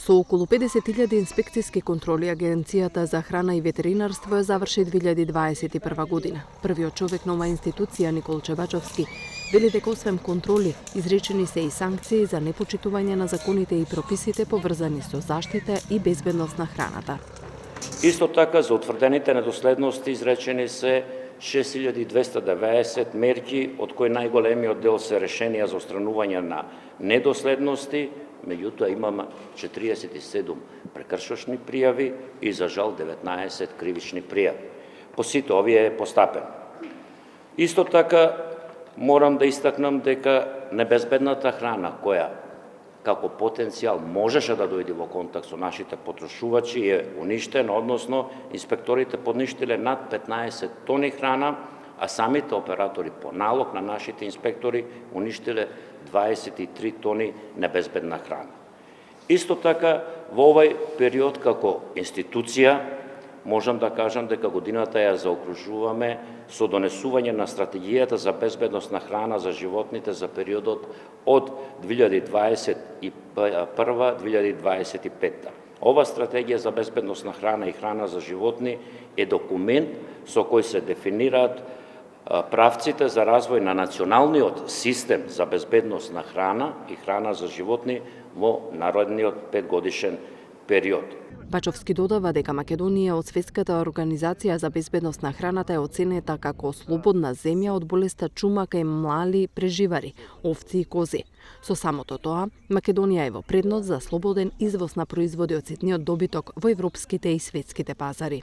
Со околу 50.000 инспекцијски контроли, Агенцијата за храна и ветеринарство ја заврши 2021 година. Првиот човек на оваа институција, Николче Бачовски, вели дека освен контроли, изречени се и санкции за непочитување на законите и прописите поврзани со заштита и безбедност на храната. Исто така, за утврдените недоследности изречени се 6290 мерки, од кои најголемиот дел се решенија за отстранување на недоследности, меѓутоа имаме 47 прекршочни пријави и за жал 19 кривични пријави. По сите овие е постапено. Исто така морам да истакнам дека небезбедната храна која како потенцијал можеше да дојде во контакт со нашите потрошувачи е уништена, односно инспекторите подништиле над 15 тони храна, а самите оператори по налог на нашите инспектори уништиле 23 тони небезбедна храна. Исто така, во овој период како институција, можам да кажам дека годината ја заокружуваме со донесување на стратегијата за безбедност на храна за животните за периодот од 2021-2025. Ова стратегија за безбедност на храна и храна за животни е документ со кој се дефинираат правците за развој на националниот систем за безбедност на храна и храна за животни во наредниот 5-годишен период. Бачовски додава дека Македонија од Светската организација за безбедност на храната е оценета како слободна земја од болеста чума кај млали преживари, овци и кози. Со самото тоа, Македонија е во предност за слободен извоз на производи од ситниот добиток во европските и светските пазари.